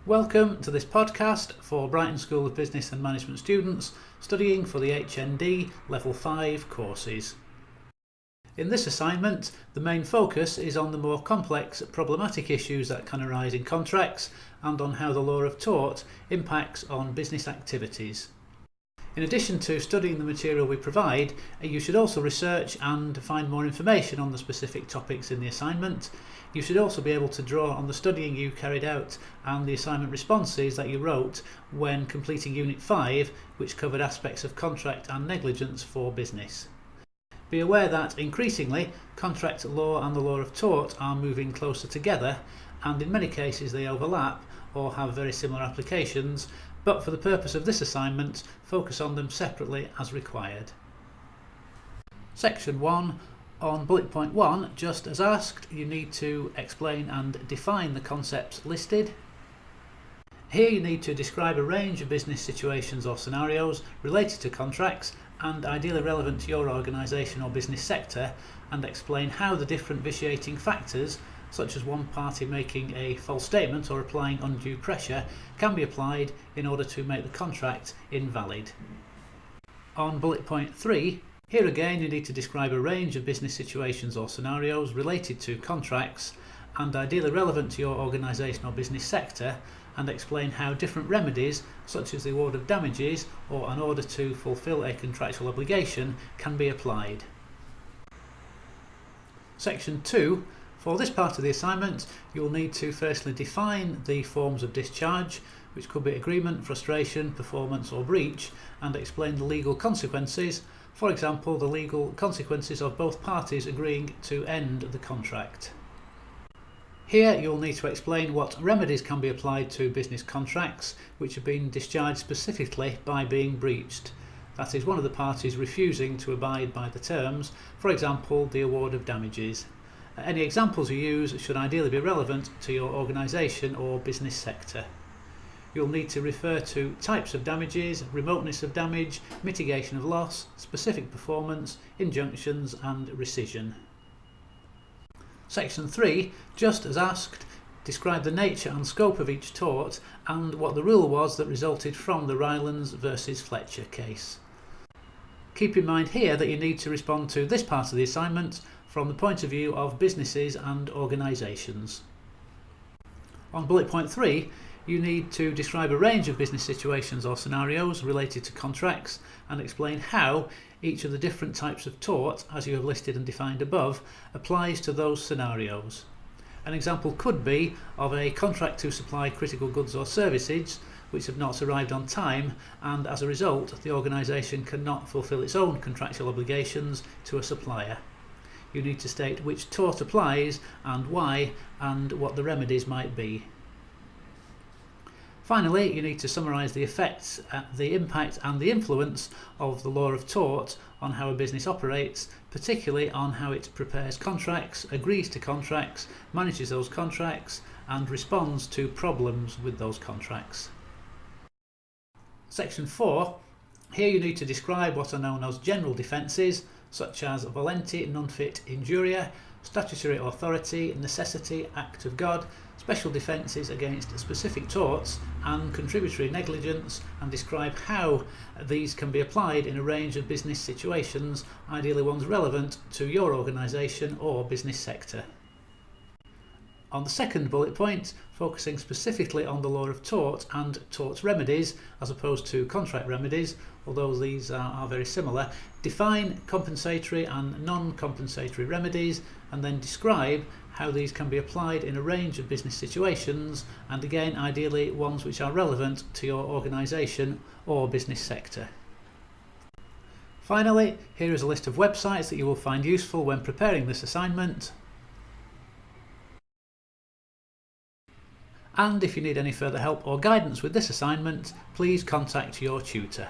Welcome to this podcast for Brighton School of Business and Management students studying for the HND Level 5 courses. In this assignment, the main focus is on the more complex problematic issues that can arise in contracts and on how the law of tort impacts on business activities. In addition to studying the material we provide, you should also research and find more information on the specific topics in the assignment. You should also be able to draw on the studying you carried out and the assignment responses that you wrote when completing Unit 5, which covered aspects of contract and negligence for business. Be aware that increasingly, contract law and the law of tort are moving closer together, and in many cases they overlap or have very similar applications, but for the purpose of this assignment, focus on them separately as required. Section 1. On bullet point 1, just as asked, you need to explain and define the concepts listed. Here you need to describe a range of business situations or scenarios related to contracts and ideally relevant to your organisation or business sector, and explain how the different vitiating factors, such as one party making a false statement or applying undue pressure, can be applied in order to make the contract invalid. On bullet point 3, here again you need to describe a range of business situations or scenarios related to contracts and ideally relevant to your organisation or business sector, and explain how different remedies, such as the award of damages or an order to fulfil a contractual obligation, can be applied. Section 2. For this part of the assignment, you'll need to firstly define the forms of discharge, which could be agreement, frustration, performance or breach, and explain the legal consequences, for example the legal consequences of both parties agreeing to end the contract. Here you'll need to explain what remedies can be applied to business contracts which have been discharged specifically by being breached. That is, one of the parties refusing to abide by the terms, for example the award of damages. Any examples you use should ideally be relevant to your organisation or business sector. You'll need to refer to types of damages, remoteness of damage, mitigation of loss, specific performance, injunctions and rescission. Section 3, just as asked, describe the nature and scope of each tort and what the rule was that resulted from the Rylands versus Fletcher case. Keep in mind here that you need to respond to this part of the assignment from the point of view of businesses and organisations. On bullet point 3, you need to describe a range of business situations or scenarios related to contracts and explain how each of the different types of tort, as you have listed and defined above, applies to those scenarios. An example could be of a contract to supply critical goods or services which have not arrived on time, and as a result the organisation cannot fulfil its own contractual obligations to a supplier. You need to state which tort applies and why, and what the remedies might be. Finally, you need to summarise the effects, the impact and the influence of the law of tort on how a business operates, particularly on how it prepares contracts, agrees to contracts, manages those contracts and responds to problems with those contracts. Section 4. Here you need to describe what are known as general defences, such as volenti non fit injuria, statutory authority, necessity, act of God, special defences against specific torts and contributory negligence, and describe how these can be applied in a range of business situations, ideally ones relevant to your organisation or business sector. On the second bullet point, focusing specifically on the law of tort and tort remedies as opposed to contract remedies, although these are very similar, define compensatory and non-compensatory remedies and then describe how these can be applied in a range of business situations, and again ideally ones which are relevant to your organisation or business sector. Finally, here is a list of websites that you will find useful when preparing this assignment. And if you need any further help or guidance with this assignment, please contact your tutor.